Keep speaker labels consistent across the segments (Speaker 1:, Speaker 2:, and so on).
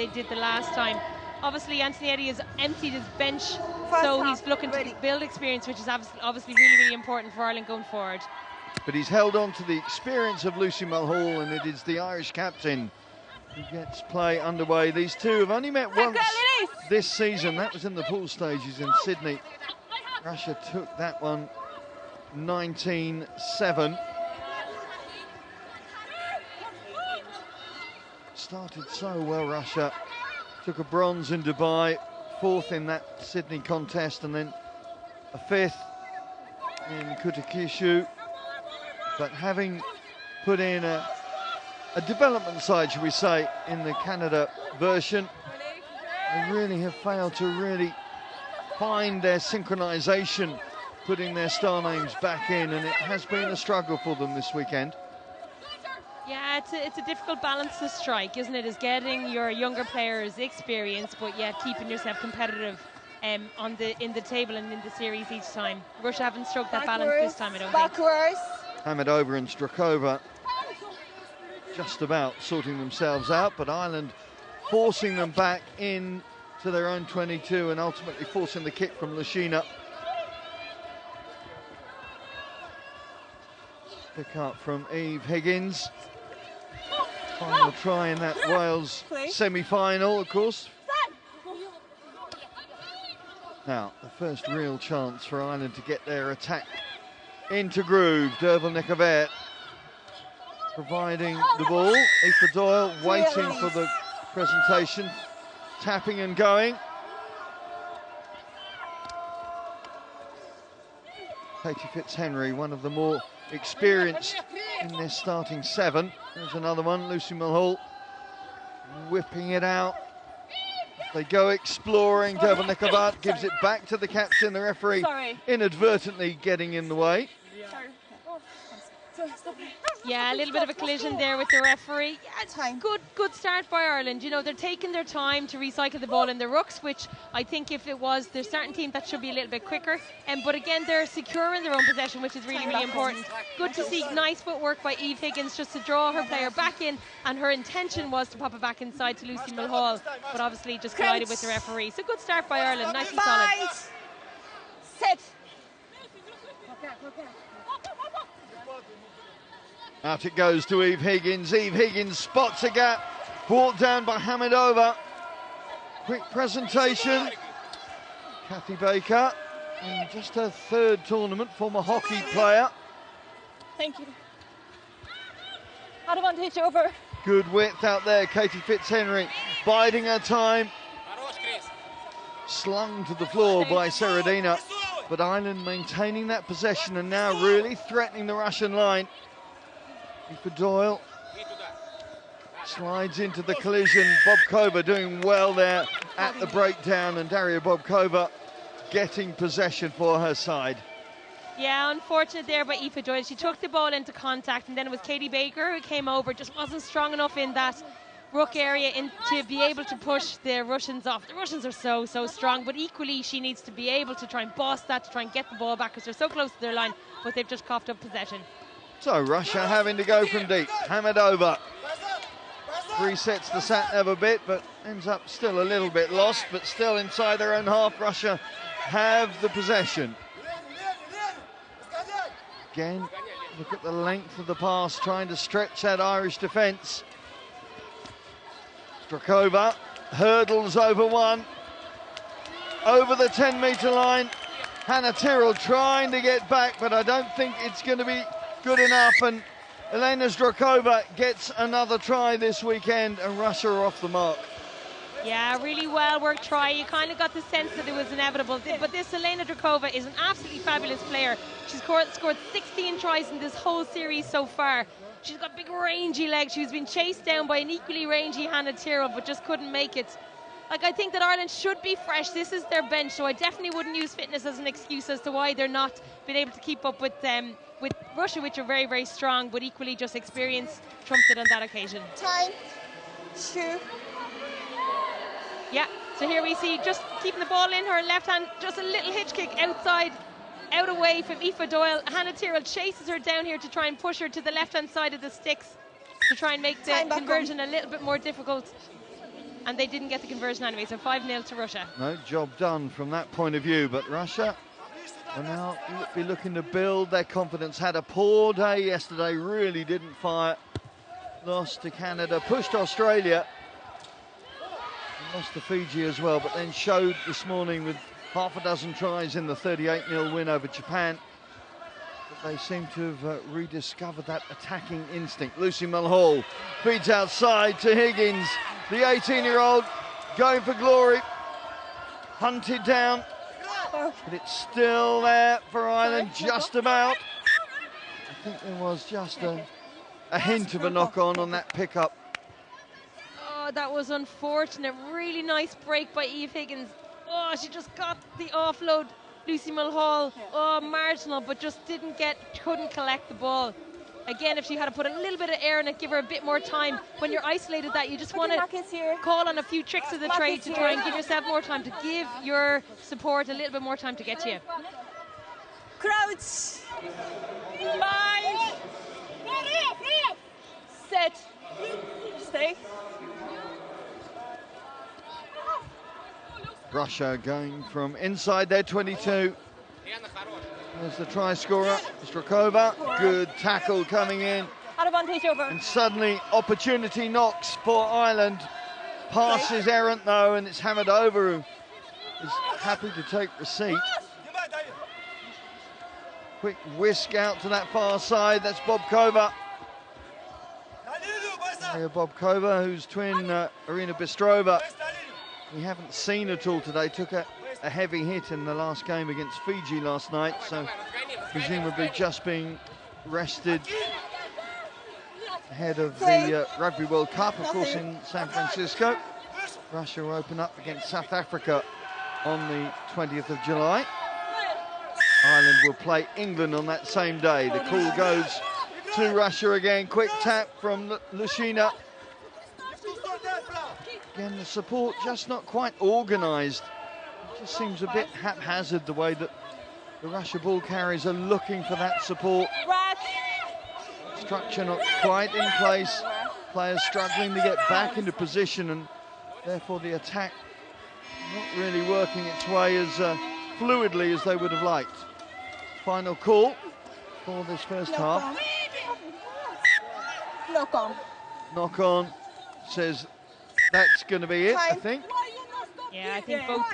Speaker 1: they did the last time. Obviously, Antonietti has emptied his bench, so he's looking to build experience, which is obviously really, really important for Ireland going forward.
Speaker 2: But he's held on to the experience of Lucy Mulhall, and it is the Irish captain who gets play underway. These two have only met once this season. That was in the pool stages in Sydney. Russia took that one 19-7. Started so well, Russia. Took a bronze in Dubai, 4th in that Sydney contest, and then a 5th in Kutukishu. But having put in a development side, should we say, in the Canada version, they really have failed to really find their synchronisation, putting their star names back in, and it has been a struggle for them this weekend.
Speaker 1: Yeah, it's a difficult balance to strike, isn't it? Is getting your younger players experience, but yet keeping yourself competitive in the table and in the series each time. Russia haven't struck that balance this time, I don't think.
Speaker 2: Hamidova and Strakova just about sorting themselves out, but Ireland forcing them back in to their own 22 and ultimately forcing the kick from Lashina. Pick up from Eve Higgins. Final try in that Wales semi-final, of course. Now, the first real chance for Ireland to get their attack into groove. Derval Nicovet providing the ball. Aoife Doyle waiting for the presentation. Tapping and going. Katie Fitzhenry, one of the more experienced in their starting 7. There's another one, Lucy Mulhall, whipping it out. They go exploring. Derval Nicovet gives it back to the captain. The referee inadvertently getting in the way.
Speaker 1: Yeah, a little bit of a collision there with the referee. Yeah, good start by Ireland. You know, they're taking their time to recycle the ball in the rucks, which I think if it was the starting team, that should be a little bit quicker. But again, they're secure in their own possession, which is really, really important. Good to see nice footwork by Eve Higgins just to draw her player back in, and her intention was to pop it back inside to Lucy Mulhall, but obviously just collided with the referee. So good start by Ireland, nice and solid.
Speaker 3: Sit.
Speaker 2: Out it goes to Eve Higgins. Eve Higgins spots a gap, brought down by Hamidova. Quick presentation. Kathy Baker, in just her 3rd tournament, former hockey player.
Speaker 3: Thank you. Advantage over.
Speaker 2: Good width out there. Katie Fitzhenry biding her time. Slung to the floor by Seredina. But Ireland maintaining that possession and now really threatening the Russian line. Aoife Doyle slides into the collision. Bobkova doing well there at the breakdown, and Daria Bobkova getting possession for her side.
Speaker 1: Yeah, unfortunate there by Aoife Doyle. She took the ball into contact, and then it was Katie Baker who came over, just wasn't strong enough in that ruck area to be able to push the Russians off. The Russians are so strong, but equally she needs to be able to try and boss that, to try and get the ball back, because they're so close to their line, but they've just coughed up possession.
Speaker 2: So Russia having to go from deep. Hamidova resets the sat-nav a bit, but ends up still a little bit lost, but still inside their own half. Russia have the possession. Again, look at the length of the pass, trying to stretch that Irish defence. Strakova hurdles over one, over the 10-metre line. Hannah Tyrrell trying to get back, but I don't think it's going to be good enough, and Elena Strakova gets another try this weekend, and Russia are off the mark.
Speaker 1: Yeah, really well worked try. You kind of got the sense that it was inevitable, but this Elena Strakova is an absolutely fabulous player. She's scored 16 tries in this whole series so far. She's got big rangy legs. She's been chased down by an equally rangy Hannah Tyrrell, but just couldn't make it. Like, I think that Ireland should be fresh. This is their bench, so I definitely wouldn't use fitness as an excuse as to why they're not been able to keep up with Russia, which are very, very strong, but equally just experience trumped it on that occasion.
Speaker 3: Time. 2.
Speaker 1: Yeah, so here we see just keeping the ball in her left hand, just a little hitch kick outside, out away from Aoife Doyle. Hannah Tyrrell chases her down here to try and push her to the left hand side of the sticks to try and make the conversion a little bit more difficult. and they didn't get the conversion anyway, so 5-0 to Russia.
Speaker 2: No, job done from that point of view, but Russia will now be looking to build their confidence. Had a poor day yesterday, really didn't fire. Lost to Canada, pushed Australia, and lost to Fiji as well, but then showed this morning with half a dozen tries in the 38-0 win over Japan. But they seem to have rediscovered that attacking instinct. Lucy Mulhall feeds outside to Higgins, the 18-year-old going for glory. Hunted down, but it's still there for Ireland, just about. I think there was just a hint of a knock-on that pickup.
Speaker 1: Oh, that was unfortunate. Really nice break by Eve Higgins. Oh, she just got the offload. Lucy Mulhall, oh, marginal, but just couldn't collect the ball. Again, if she had to put a little bit of air in it, give her a bit more time. When you're isolated that, you just want to call on a few tricks of the trade to try and give yourself more time, to give your support a little bit more time to get to you.
Speaker 3: Crouch. 5. Set. Stay.
Speaker 2: Russia going from inside their 22. There's the try scorer, Strakova. Good tackle coming in.
Speaker 3: Advantage over.
Speaker 2: And suddenly opportunity knocks for Ireland. Pass is errant though, and it's hammered over, who is happy to take receipt. Quick whisk out to that far side, that's Bobkova. Bobkova, whose twin Irina Bystrova we haven't seen at all today, took a heavy hit in the last game against Fiji last night, so presumably just being rested ahead of the Rugby World Cup, of course, in San Francisco. Russia will open up against South Africa on the 20th of July. Ireland will play England on that same day. The call goes to Russia again. Quick tap from Lushina. Again, the support just not quite organised. It just seems a bit haphazard the way that the Russia ball carriers are looking for that support. Structure not quite in place. Players struggling to get back into position, and therefore the attack not really working its way as fluidly as they would have liked. Final call for this first half.
Speaker 3: Knock on.
Speaker 2: Knock on, says that's going to be it, I think.
Speaker 1: Yeah, I think both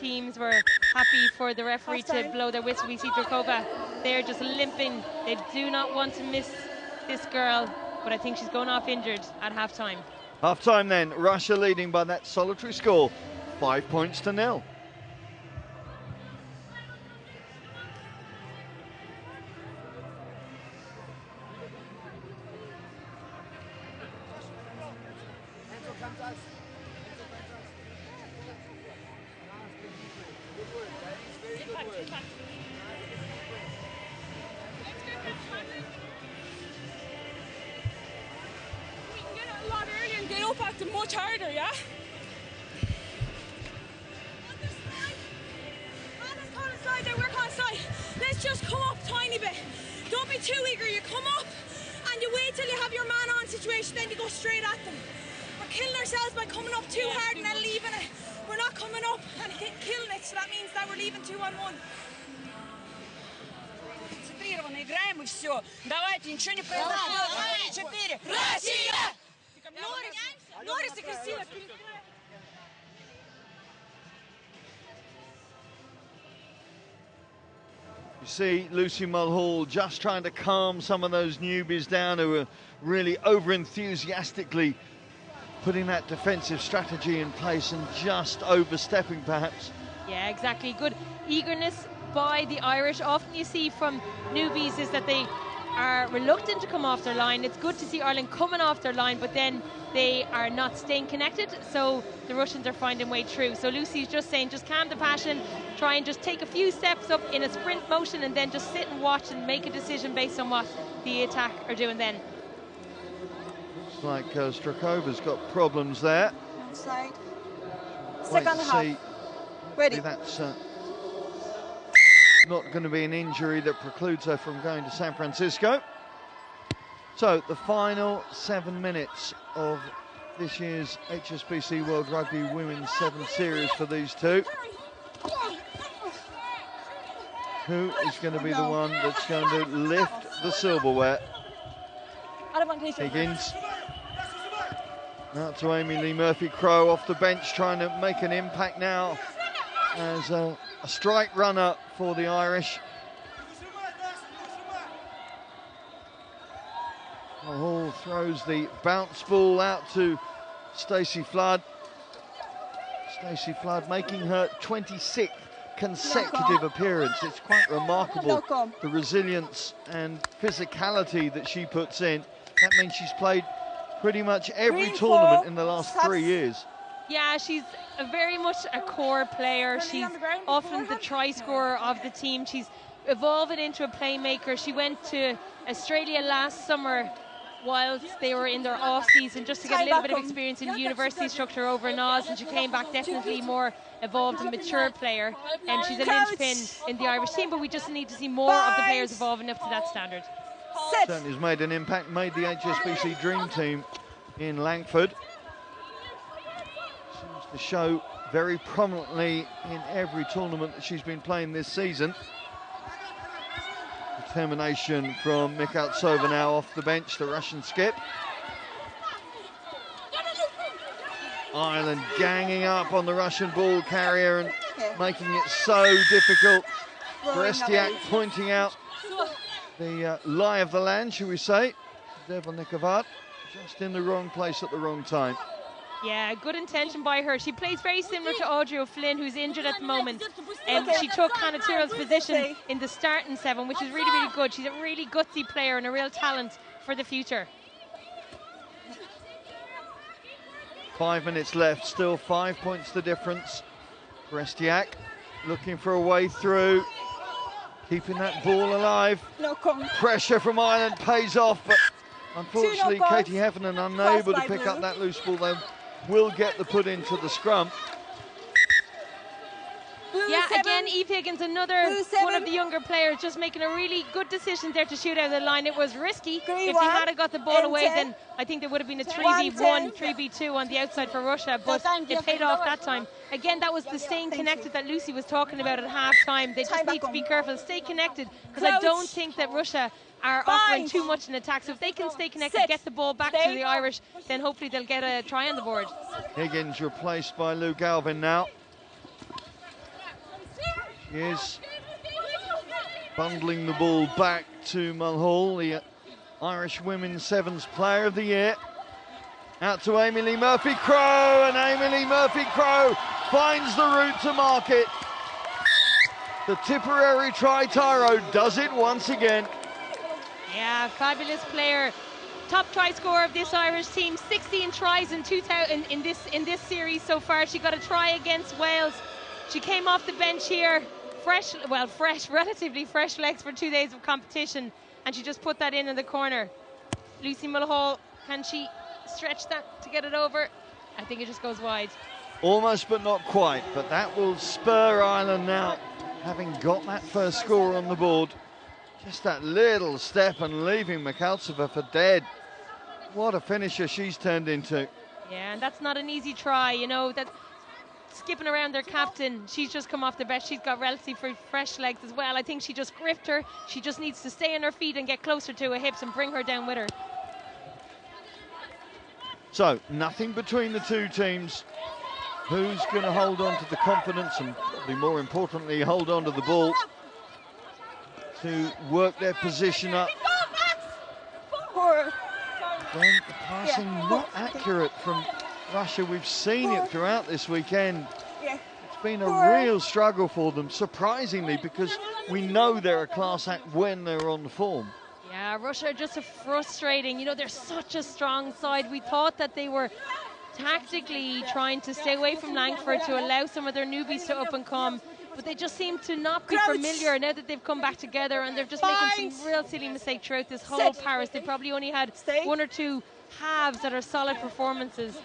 Speaker 1: teams were happy for the referee to blow their whistle. We see Drakova, they're just limping. They do not want to miss this girl, but I think she's going off injured at half-time.
Speaker 2: Half-time then, Russia leading by that solitary score, 5-0.
Speaker 3: Much harder, yeah? On side, they work on side. Let's just come up a tiny bit. Don't be too eager. You come up and you wait till you have your man on situation, then you go straight at them. We're killing ourselves by coming up too hard and then leaving it. We're not coming up and killing it, so that means that we're leaving 2-on-1. Не играем и все. Давайте, ничего не произошло. 4. Россия! Норрис и Кристина.
Speaker 2: You see Lucy Mulhall just trying to calm some of those newbies down who are really over-enthusiastically putting that defensive strategy in place and just overstepping perhaps.
Speaker 1: Yeah, exactly. Good eagerness by the Irish. Often you see from newbies is that they are reluctant to come off their line. It's good to see Ireland coming off their line, but then they are not staying connected, so the Russians are finding way through. So Lucy's just saying, just calm the passion, try and just take a few steps up in a sprint motion and then just sit and watch and make a decision based on what the attack are doing then.
Speaker 2: Looks like Strakova's got problems there.
Speaker 3: Outside.
Speaker 2: Second
Speaker 3: half. Ready.
Speaker 2: That's not going to be an injury that precludes her from going to San Francisco. So the final 7 minutes of this year's HSBC World Rugby Women's 7 Series for these two. Who is going to be the one that's going to lift the silverware? Higgins. Out to Amy Lee Murphy-Crowe off the bench, trying to make an impact now as a strike runner for the Irish. Hall throws the bounce ball out to Stacey Flood. Stacey Flood making her 26th consecutive appearance. It's quite remarkable, the resilience and physicality that she puts in. That means she's played pretty much every tournament in the last 3 years.
Speaker 1: Yeah, she's very much a core player. She's often the try scorer of the team. She's evolving into a playmaker. She went to Australia last summer whilst they were in their off-season, just to get a little bit of experience in university structure over in Oz, and she came back definitely more evolved and mature player. And she's a linchpin in the Irish team, but we just need to see more of the players evolving up to that standard.
Speaker 2: Certainly has made an impact, made the HSBC Dream Team in Langford. Seems to show very prominently in every tournament that she's been playing this season. Determination from Mikhaltsova now off the bench, the Russian skip. Ireland ganging up on the Russian ball carrier and making it so difficult. Brestiak pointing out the lie of the land, shall we say. Develnikovat just in the wrong place at the wrong time.
Speaker 1: Yeah, good intention by her. She plays very similar to Audrey O'Flynn, who's injured at the moment. She took Hannah Tyrrell's position in the starting 7, which is really, really good. She's a really gutsy player and a real talent for the future.
Speaker 2: 5 minutes left, still 5 points the difference. Brestiak looking for a way through, keeping that ball alive. Pressure from Ireland pays off, but unfortunately Katie Heffernan unable to pick up that loose ball. They will get the put into the scrum.
Speaker 1: Yeah, again, Eve Higgins, another one of the younger players, just making a really good decision there to shoot out of the line. It was risky. If they had got the ball away, then I think there would have been a 3v1, 3v2 on the outside for Russia, but it paid off that time. Again, that was the staying connected that Lucy was talking about at half-time. They just need to be careful, stay connected, because I don't think that Russia are offering too much in attack. So if they can stay connected, get the ball back to the Irish, then hopefully they'll get a try on the board.
Speaker 2: Higgins replaced by Lou Galvin now. She is bundling the ball back to Mulhall, the Irish Women's Sevens Player of the Year. Out to Amy Lee Murphy-Crowe, and Amy Lee Murphy-Crowe finds the route to market. The Tipperary Tri-Tyro does it once again.
Speaker 1: Yeah, fabulous player. Top try scorer of this Irish team, 16 tries in this series so far. She got a try against Wales. She came off the bench here, relatively fresh legs for 2 days of competition, and she just put that in the corner. Lucy Mulhall, can she stretch that to get it over? I think it just goes wide.
Speaker 2: Almost, but not quite, but that will spur Ireland now, having got that first score on the board. Just that little step and leaving Mikhaltsova for dead. What a finisher she's turned into.
Speaker 1: Yeah, and that's not an easy try, you know, that skipping around their captain. She's just come off the bench. She's got relatively fresh legs as well. I think she just gripped her. She just needs to stay on her feet and get closer to her hips and bring her down with her.
Speaker 2: So, nothing between the two teams. Who's going to hold on to the confidence and probably more importantly hold on to the ball to work their position up? Then the passing not accurate from Russia. We've seen it throughout this weekend. It's been a real struggle for them, surprisingly, because we know they're a class act when they're on the form.
Speaker 1: Yeah, Russia are just frustrating. You know, they're such a strong side. We thought that they were tactically trying to stay away from Langford to allow some of their newbies to up and come, but they just seem to not be familiar now that they've come back together, and they're just making some real silly mistakes throughout this whole Paris. They probably only had 1 or 2 halves that are solid performances.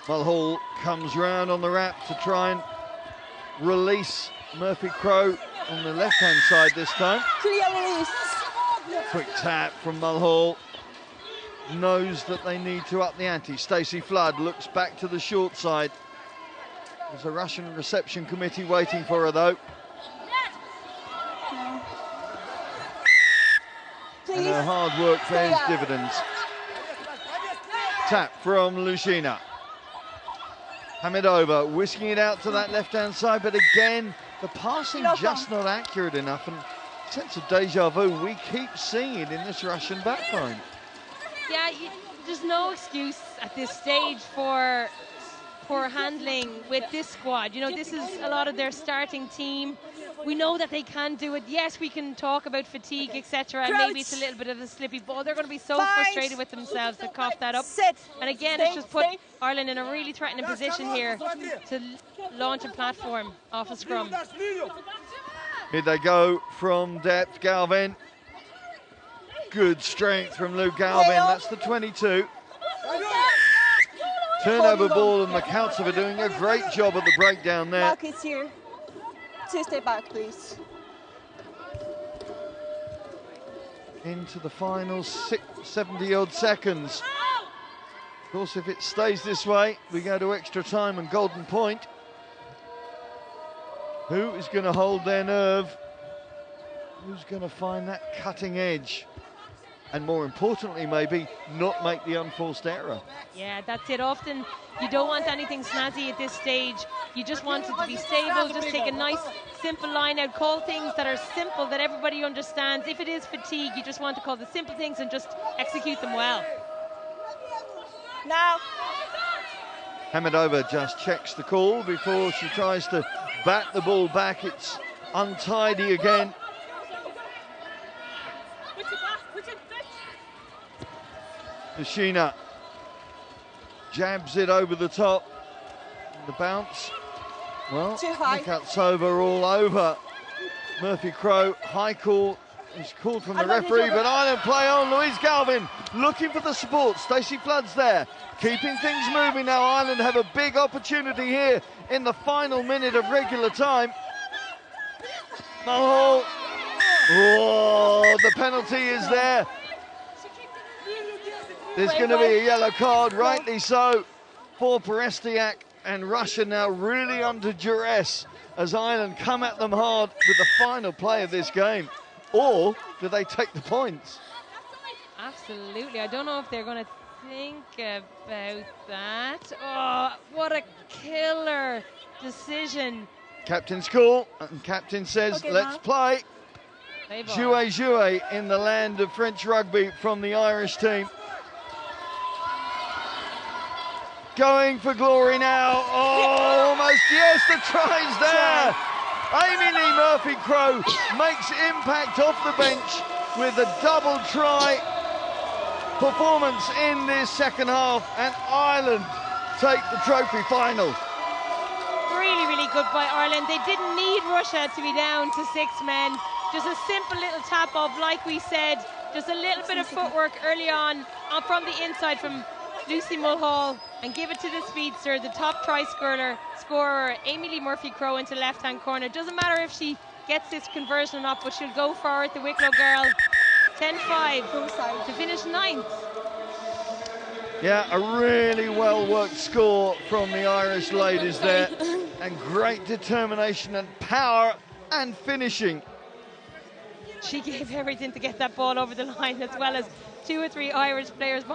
Speaker 2: Mulhall comes round on the wrap to try and release Murphy-Crowe on the left-hand side this time. Quick tap from Mulhall. Knows that they need to up the ante. Stacey Flood looks back to the short side. There's a Russian reception committee waiting for her though. And her hard work bears dividends. Tap from Lushina. Hamidova whisking it out to that left-hand side, but again, the passing just not accurate enough, and sense of deja vu we keep seeing it in this Russian backline.
Speaker 1: Yeah, there's no excuse at this stage for poor handling with this squad. You know, this is a lot of their starting team. We know that they can do it. Yes, we can talk about fatigue, etc., and maybe it's a little bit of a slippy ball. They're going to be so frustrated with themselves to cough that up. And again, it's just put Ireland in a really threatening position here to launch a platform off a scrum.
Speaker 2: Here they go from depth. Galvin. Good strength from Luke Galvin. That's the 22. Turnover ball, and Makautsev are doing a great job at the breakdown there.
Speaker 4: Mark is here. 2 step back, please.
Speaker 2: Into the final 70-odd seconds. Of course, if it stays this way, we go to extra time and golden point. Who is going to hold their nerve? Who's going to find that cutting edge? And more importantly, maybe not make the unforced error.
Speaker 1: Yeah, that's it. Often you don't want anything snazzy at this stage. You just want it to be stable, just take a nice, simple line out, call things that are simple, that everybody understands. If it is fatigue, you just want to call the simple things and just execute them well.
Speaker 4: Now.
Speaker 2: Hamidova just checks the call before she tries to bat the ball back. It's untidy again. Lushina jabs it over the top. The bounce, well, Makautsev all over. Murphy Crow, high call is called from the referee, but Ireland play on. Louise Galvin looking for the support. Stacey Flood's there, keeping things moving now. Ireland have a big opportunity here in the final minute of regular time. Mulhall, oh, the penalty is there. There's going to be a yellow card, rightly so, for Perestiak, and Russia now really under duress as Ireland come at them hard with the final play of this game. Or do they take the points?
Speaker 1: Absolutely. I don't know if they're going to think about that. Oh, what a killer decision.
Speaker 2: Captain's call, and captain says, let's play. Jouer, jouer in the land of French rugby from the Irish team. Going for glory now. Oh, almost, yes, the try's there. Amy Lee Murphy-Crowe makes impact off the bench with a double try performance in this second half, and Ireland take the trophy final.
Speaker 1: Really, really good by Ireland. They didn't need Russia to be down to 6 men. Just a simple little tap off, like we said. Just a little bit of footwork early on from the inside from Lucy Mulhall, and give it to the speedster, the top try scorer, Amy Lee Murphy-Crowe into left-hand corner. Doesn't matter if she gets this conversion or not, but she'll go for it, the Wicklow girl. 10-5 to finish 9th.
Speaker 2: Yeah, a really well-worked score from the Irish ladies there, and great determination and power and finishing.
Speaker 1: She gave everything to get that ball over the line, as well as 2 or 3 Irish players behind.